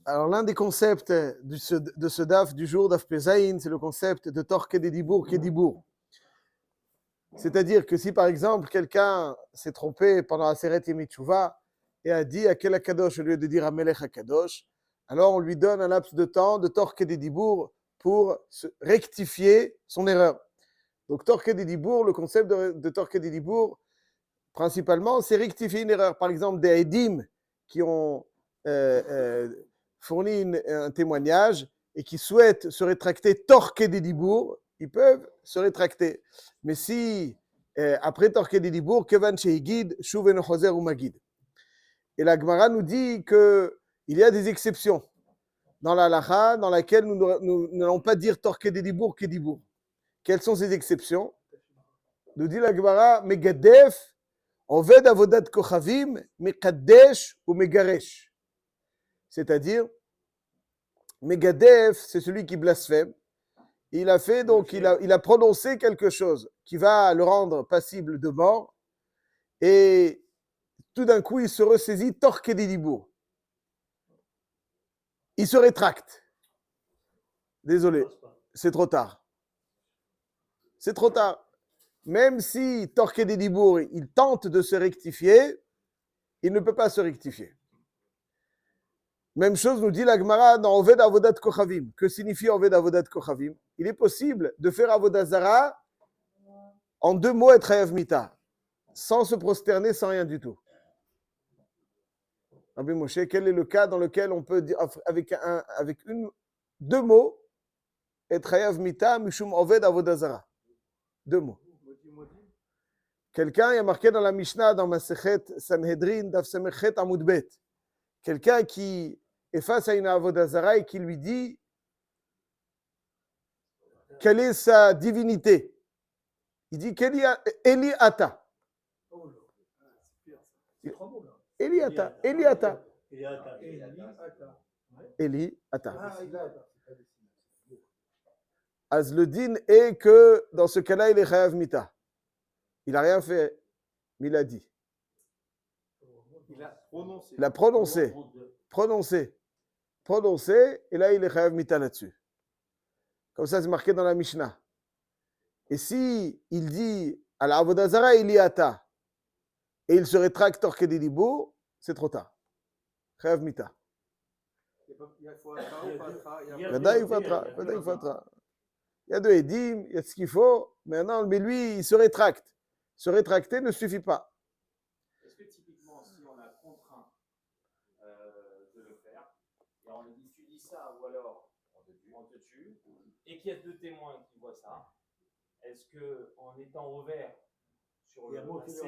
Alors, l'un des concepts de ce DAF du jour, DAF Pezaïn, c'est le concept de Tor Kededibour Kedibour. C'est-à-dire que si, par exemple, quelqu'un s'est trompé pendant la Seret Yemit Teshuvah et a dit à Kel HaKadosh au lieu de dire à Melech HaKadosh, alors on lui donne un laps de temps de Tor Kededibour pour rectifier son erreur. Donc, Tor Kededibour, le concept de Tor Kededibour, principalement, c'est rectifier une erreur. Par exemple, des Edim qui ont fourni un témoignage et qui souhaitent se rétracter Tor Kededibour, ils peuvent se rétracter. Mais si, après Tor Kededibour, Kevan Shehigid, Shuven Choser ou Magid. Et la Gemara nous dit qu'il y a des exceptions dans la halacha dans laquelle nous n'allons pas dire Tor Kededibour, Kedibour. Quelles sont ces exceptions? Nous dit la Gemara, Megadef, Oved Avodat Kochavim, Mekadesh ou Megaresh. C'est-à-dire, Megadef, c'est celui qui blasphème. Il a fait, donc, il a prononcé quelque chose qui va le rendre passible de mort. Et tout d'un coup, il se ressaisit Tor Kededibour. Il se rétracte. Désolé, c'est trop tard. C'est trop tard. Même si Tor Kededibour, il tente de se rectifier, il ne peut pas se rectifier. Même chose nous dit la Gemara dans Oved Avodat Kochavim. Que signifie Oved Avodat Kochavim? Il est possible de faire Avodah Zara en 2 mots et Chayav Mita, sans se prosterner, sans rien du tout. Rabbi Moshe, quel est le cas dans lequel on peut dire avec 2 mots et Chayav Mita, Mishum Oved Avodah Zara? 2 mots. Quelqu'un, il y a marqué dans la Mishnah, dans Masechet Sanhedrin, Daf Semechet Amud Bet, quelqu'un qui est face à une Avodah Zara et qui lui dit quelle est sa divinité. Il dit Eli Ata. Eli Ata. Eli Ata. Eli Ata. Az le din est que dans ce cas-là, il est Chayav Mita. Il n'a rien fait, mais il a dit. Il a prononcé. Prononcé, et là, il est Chayav Mita là-dessus. Comme ça, c'est marqué dans la Mishnah. Et si il dit à la Avodah Zara, il y ata, et il se rétracte Tor Kededibour, c'est trop tard. Chayav Mita. Il y a 2 édim, il y a ce qu'il faut, mais lui, il se rétracte. Se rétracter ne suffit pas. Est-ce que typiquement, si on a contraint de le faire, et on lui dit tu dis ça, ou alors on te tue, et qu'il y a 2 témoins qui voient ça, est-ce qu'en étant ouvert sur le AC,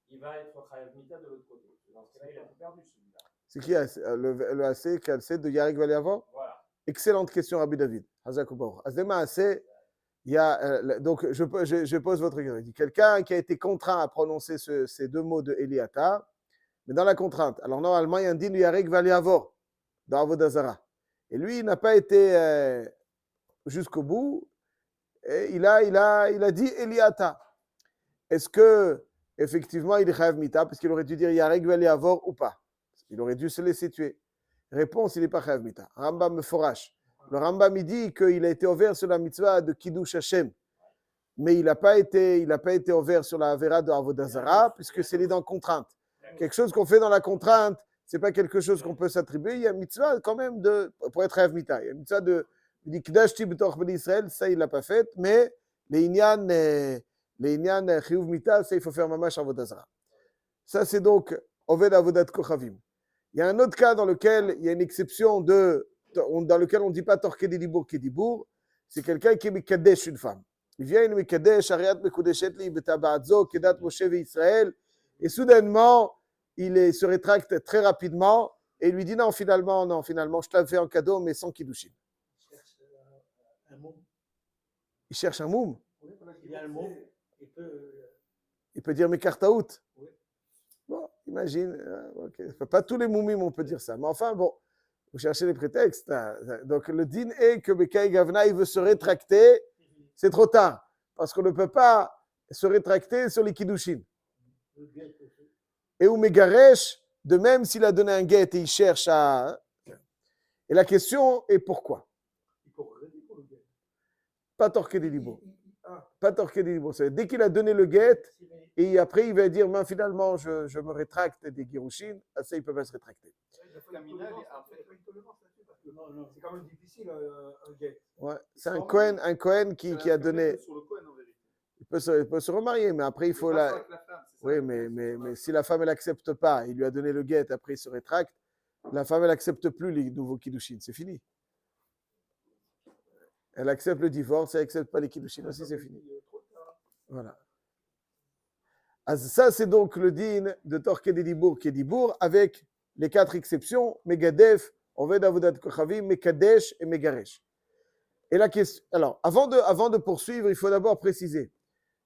il va être Chayav Mita de l'autre côté? Dans ce cas-là, il a tout perdu celui-là. C'est qui le AC calcé de Yarek Valiavor? Voilà. Excellente question, Rabbi David. Hazakoubaur. Azema AC. Il y a, donc, je pose votre question. Il dit quelqu'un qui a été contraint à prononcer ces 2 mots de Eliata, mais dans la contrainte. Alors, normalement, il y a un din Yarek Valiavor dans Avodah Zara. Et lui, il n'a pas été jusqu'au bout. Et il a dit Eliata. Est-ce que, effectivement, il est Chayav Mita, parce qu'il aurait dû dire Yarek Valiavor ou pas? Il aurait dû se laisser tuer. Réponse, il n'est pas Chayav Mita. Rambam me forache. Le Rambam il dit qu'il a été ouvert sur la mitzvah de Kiddush Hashem, mais il n'a pas été ouvert sur la Avera de Avodah Zara, puisque c'est les dents contraintes. Quelque chose qu'on fait dans la contrainte, c'est pas quelque chose qu'on peut s'attribuer. Il y a une mitzvah quand même pour être Chayav Mita. Il y a une mitzvah il dit Kdashti b'torch b'nei Israël, ça il l'a pas fait, mais les inyan Chiyuv Mita, ça il faut faire mamash Avodah Zara. Ça c'est donc Oved Avodat Kochavim. Il y a un autre cas dans lequel il y a une exception dans lequel on ne dit pas Tor Kededibour Kedibour, c'est quelqu'un qui est Mekadesh une femme. Il vient, il est Mekadesh, Ariat Mekudeshet li betaba'adzo, Kedat Moshe Israël, et soudainement, il se rétracte très rapidement, et il lui dit non, finalement, je te l'avais fait en cadeau, mais sans Kiddushin. Il cherche un moum. Il y a un moum, il peut dire Mekartaout. Bon, imagine, okay. Pas tous les moumim on peut dire ça, mais enfin, bon. Vous cherchez les prétextes. Donc le din est que Bekai Gavna, il veut se rétracter, c'est trop tard. Parce qu'on ne peut pas se rétracter sur les Kiddushin. Et ou Megaresh, de même s'il a donné un guet et il cherche à. Et la question est pourquoi? Il faut regretter pour le guet. Pas torquer des libos. Ah, Pas torquer des libos. C'est-à-dire, dès qu'il a donné le guet, et après il va dire, ben, finalement, je me rétracte des Girushin, ça, il peut pas se rétracter. il faut une tolérance là-dessus, parce que c'est quand même difficile un guet. Ouais. C'est un Cohen qui a donné. Sur le Cohen, en vérité. Il peut se remarier, mais après, il faut la. Avec la femme, c'est ça. Oui, mais si la femme, elle n'accepte pas, il lui a donné le guet, après il se rétracte, la femme, elle n'accepte plus les nouveaux Kiddushin, c'est fini. Elle accepte le divorce, elle n'accepte pas les Kiddushin aussi, c'est fini. Voilà. Ah, ça, c'est donc le din de Torqué Dibour Kedibour, avec les 4 exceptions, Megadef, Oved Avodat Kochavim, Mekadesh et Megaresh. Et la question. Alors, avant de poursuivre, il faut d'abord préciser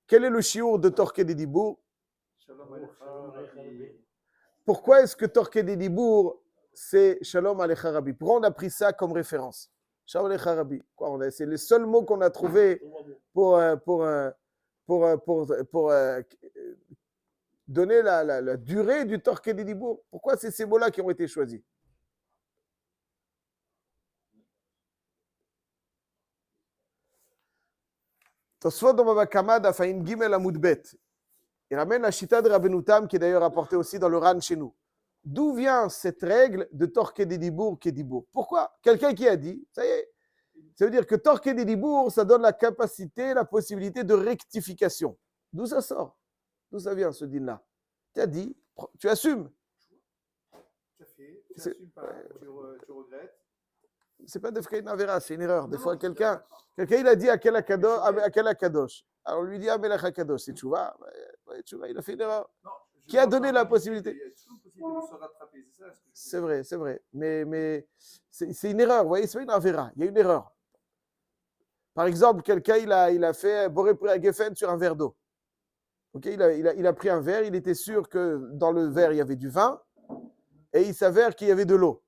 quel est le chiour de Torqué Dibour. Pourquoi est-ce que Torqué Dibour, c'est Shalom Alecha Rabbi? Pourquoi on a pris ça comme référence? Shalom Alecha Rabbi. C'est les seuls mots qu'on a trouvés pour donner la durée du Torqué Dibour. Pourquoi c'est ces mots-là qui ont été choisis? Tosfot dans Baba Kama d'Afaïn Gimel Amoudbet. Il ramène la chita de Rabbeinu Tam, qui est d'ailleurs apportée aussi dans le Ran chez nous. D'où vient cette règle de Torqué Dibour Kedibour? Pourquoi? Quelqu'un qui a dit, ça y est, ça veut dire que Torqué Dibour, ça donne la capacité, la possibilité de rectification. D'où ça sort? D'où ça vient ce din-là? Tu as dit, tu assumes. Tu as fait, tu n'assumes pas, tu regrettes. C'est pas Defkein Avera, c'est une erreur. Des fois, quelqu'un il a dit à quel Akadosh. Alors on lui dit Amelech Akadosh, c'est Tchouva. Il a fait une erreur. Non, Qui a donné la possibilité? Il y a toujours une possibilité de se rattraper, c'est ça? C'est vrai. Mais c'est une erreur, vous voyez, c'est pas une Avera. Il y a une erreur. Par exemple, quelqu'un, il a fait Boré Geffen sur un verre d'eau. Okay, il a pris un verre, il était sûr que dans le verre, il y avait du vin, et il s'avère qu'il y avait de l'eau.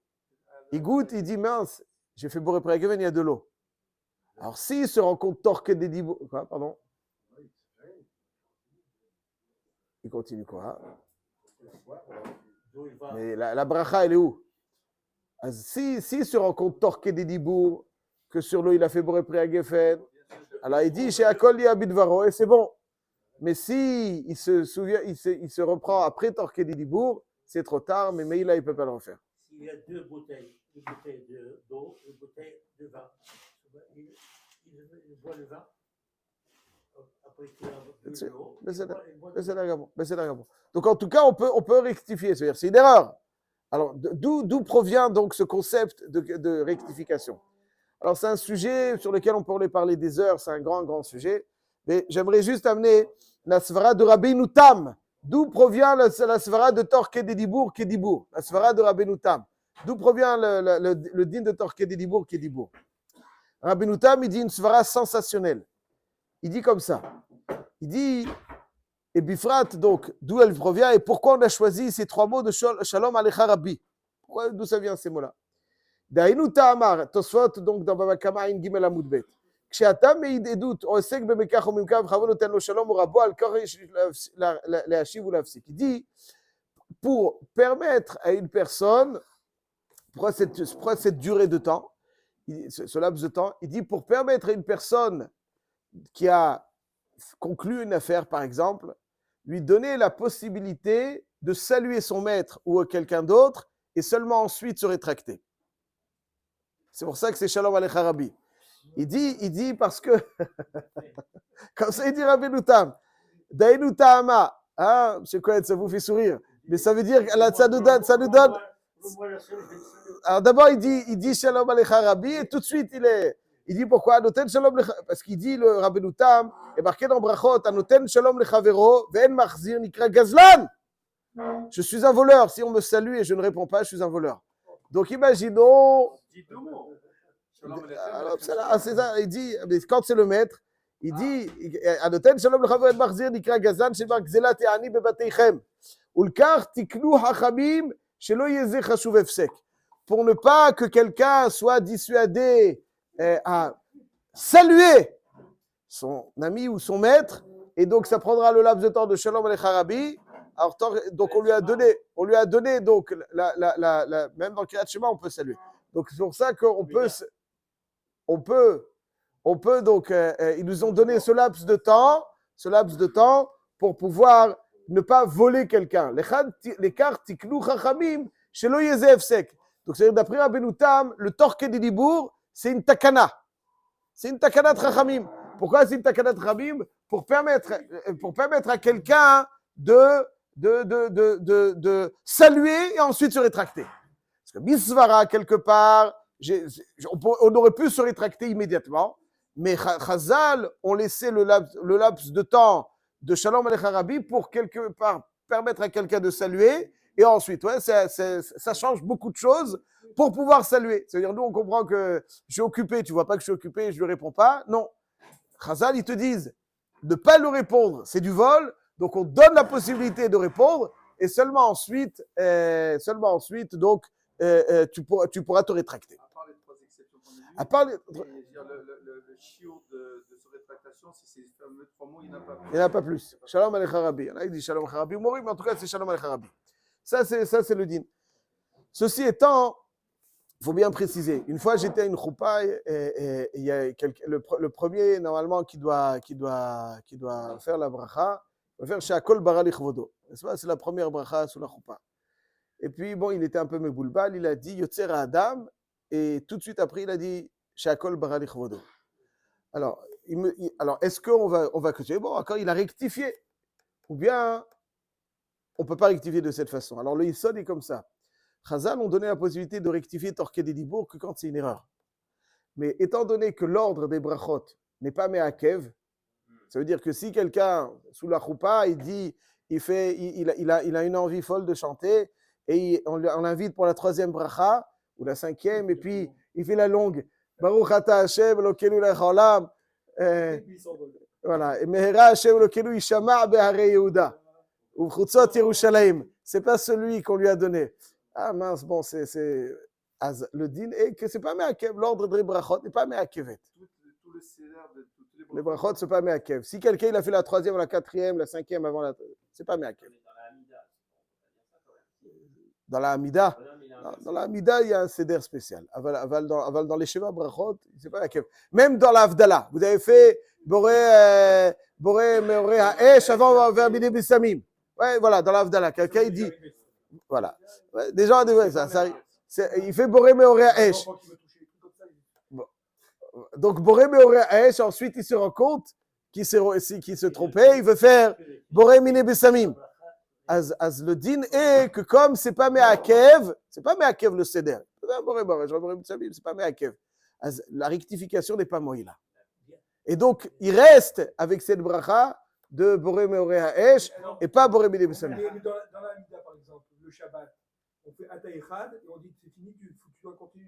Il goûte, il dit, mince, j'ai fait Boré Geffen, il y a de l'eau. Alors, s'il se rend compte Torqué Dibour. Quoi, pardon? Il continue quoi? Mais la bracha, elle est où? S'il se rend compte Torqué Dibour, que sur l'eau, il a fait Boré Geffen, alors il dit, chez Akol Yabidvaro, et c'est bon. Mais si il se souvient, il se reprend après Torqué Dibour, c'est trop tard, mais Meïla, il ne peut pas le refaire. S'il y a 2 bouteilles, une bouteille d'eau, une bouteille de vin, il boit le vin, après qu'il a bu l'eau, il boit l'eau. Donc en tout cas, on peut rectifier, c'est-à-dire c'est une erreur. Alors d'où provient donc ce concept de rectification? Alors c'est un sujet sur lequel on pourrait parler des heures, c'est un grand sujet, mais j'aimerais juste amener la svara de Rabbeinu Tam. D'où provient la svara de Torqué Dibour Kedibour? La svara de Rabbeinu Tam. D'où provient le din de Torqué Dibour Kedibour? Rabbeinu Tam, il dit une svara sensationnelle. Il dit comme ça. Il dit, et Bifrat, donc, d'où elle provient et pourquoi on a choisi ces 3 mots de Shalom Alecha Rabbi? D'où ça vient ces mots-là? Daïnu Ta'amar, Tosfot, donc dans Baba Kama, in Gimel Amoudbet. כשאתה מעיד עדות או עוסק במקח וממכר וכוון נותן לו שלום או רבו, על כך יש להשיב ולהפסיק. Il dit, pour permettre à une personne, pourquoi cette durée de temps, ce laps de temps, il dit pour permettre à une personne qui a conclu une affaire, par exemple, lui donner la possibilité de saluer son maître ou quelqu'un d'autre et seulement ensuite se rétracter. C'est pour ça que c'est Shalom Alecha Rabbi. Il dit parce que, comme ça il dit Rabbeinu Tam, Daïnu Ta'ama, hein, M. Cohen, ça vous fait sourire, mais ça veut dire, ça nous donne. Alors d'abord il dit Shalom Alecha Rabbi, et tout de suite il dit pourquoi Anoten Shalom Lecha, parce qu'il dit le Rabbeinu Tam, est marqué dans Brachot, Anoten Shalom Lechavero, Ve'en Machzir Nikra Gazlan. Je suis un voleur, si on me salue et je ne réponds pas, je suis un voleur. Donc imaginons. Alors, c'est ça, il dit, mais quand c'est le maître, il dit, Anoten Shalom Lechavero, Ve'en Machzir Nikra Gazlan, Shemar Gzelat E'ani Bebateichem. Ulkar Tiknu Hachamim, Shelo Yezeh Chashuv Efsek. Pour ne pas que quelqu'un soit dissuadé à saluer son ami ou son maître, et donc ça prendra le laps de temps de Shalom Alecha Rabbi. Alors, donc on lui a donné donc même dans le Kriyat Shema on peut saluer. Donc c'est pour ça qu'on peut, donc, ils nous ont donné ce laps de temps pour pouvoir ne pas voler quelqu'un. L'écart tiklu chachamim shelo yezeh hefsek. Donc c'est-à-dire d'après Rabbeinu Tam, le torqué des dibour, c'est une takana. C'est une takana de chachamim. Pourquoi c'est une takana de chachamim? Pour permettre à quelqu'un de saluer et ensuite se rétracter. Parce que Misvara, quelque part, on aurait pu se rétracter immédiatement, mais Chazal ont laissé le laps de temps de Shalom Alecha Rabbi pour quelque part permettre à quelqu'un de saluer, et ensuite, ça change beaucoup de choses pour pouvoir saluer. C'est-à-dire, nous, on comprend que je suis occupé, tu vois pas que je suis occupé, je ne lui réponds pas. Non. Chazal, ils te disent, ne pas le répondre, c'est du vol. Donc, on donne la possibilité de répondre et seulement ensuite, donc, tu pourras te rétracter. À part les trois exceptions qu'on a vues, À part les... le chiot de ce rétractation, si c'est les fameux 3 mots, il n'y en a pas plus. Il n'y en a pas plus. Shalom Alecha Rabbi. Il dit Shalom Alecha Rabbi Mori, mais en tout cas, c'est Shalom Alecha Rabbi. Ça, c'est le din. Ceci étant, il faut bien préciser. Une fois, j'étais à une choupa et il y a le premier, normalement, qui doit faire la bracha, il va faire She'akol bara lichvodo. C'est la première bracha sous la choupa. Et puis, bon, il était un peu méboulbal, il a dit Yotzer Adam, et tout de suite après, il a dit She'akol bara lichvodo. Alors, est-ce qu'on va continuer? Bon, encore, il a rectifié. Ou bien, on ne peut pas rectifier de cette façon. Alors, le Yisod est comme ça. Chazal ont donné la possibilité de rectifier Torqué des Dibour que quand c'est une erreur. Mais étant donné que l'ordre des brachot n'est pas me'akev, ça veut dire que si quelqu'un, sous la choupa, il dit, il a une envie folle de chanter, et on l'invite pour la 3e bracha, ou la 5e, et puis il fait la longue. Baruch ata Hashem, Elokeinu lech haolam. Voilà. Et Mehera Hashem Elokeinu yishama beharei Yehuda. Ou Chutzot Yerushalayim. C'est pas celui qu'on lui a donné. Ah mince, bon, le din est que c'est pas me'akev. L'ordre des brachot n'est pas me'akevet. Tout le cédère de toutes les Les brachot, c'est pas me'akev. Si quelqu'un il a fait la 3e, la 4e, la 5e avant la... C'est pas me'akev. Dans la Hamida. Dans la Hamida, il y a un céder spécial. Aval dans les Sheva brachot, c'est pas me'akev. Même dans la Havdalah, vous avez fait Boré Meoré Ha'esh avant Verbine Bissamim. Ouais, voilà, dans la Havdalah, quelqu'un il dit... Voilà. Des gens disent ça. Il fait Boré Meoré Ha'esh. Donc, Boré Meoré Ha'esh, ensuite, il se rend compte qu'il se trompait, il veut faire Boré Mine Bessamim. Le din est que comme c'est pas me'akev le seder. C'est pas me'akev. La rectification n'est pas moïla. Et donc, il reste avec cette bracha de Boré Meoré Ha'esh et pas Boré Mine Bessamim. Mais dans la Hamida, par exemple, le Shabbat, on fait Ataïchad et on dit c'est fini, tu dois continuer.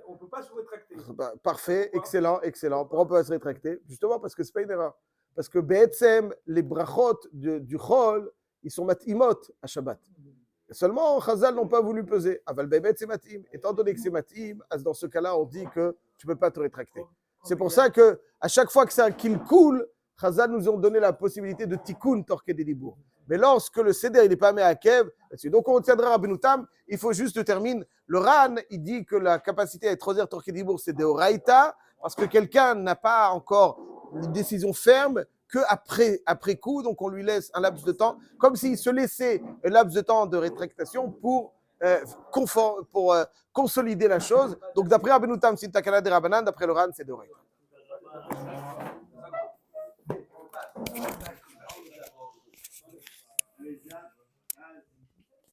On ne peut pas se rétracter. Parfait, excellent. Pourquoi on peut pas se rétracter? Justement parce que ce n'est pas une erreur. Parce que Be'etzem, les brachot du Chol, ils sont matimot à Shabbat. Seulement, Chazal n'ont pas voulu peser. Aval Be'et c'est matim. Étant donné que c'est matim, dans ce cas-là, on dit que tu ne peux pas te rétracter. C'est pour ça qu'à chaque fois que c'est un qu'il coule, Chazal nous ont donné la possibilité de tikkun torqué des dibour. Mais lorsque le seder n'est pas me'akev, donc on tiendra Rabbeinu Tam, il faut juste terminer. Le Ran, il dit que la capacité à être roser torqué des dibour, c'est de Oraïta, parce que quelqu'un n'a pas encore une décision ferme qu'après coup, donc on lui laisse un laps de temps, comme s'il se laissait un laps de temps de rétractation pour consolider la chose. Donc d'après Rabbeinu Tam, c'est Takana de Rabbanan, d'après le Ran, c'est de Oraïta.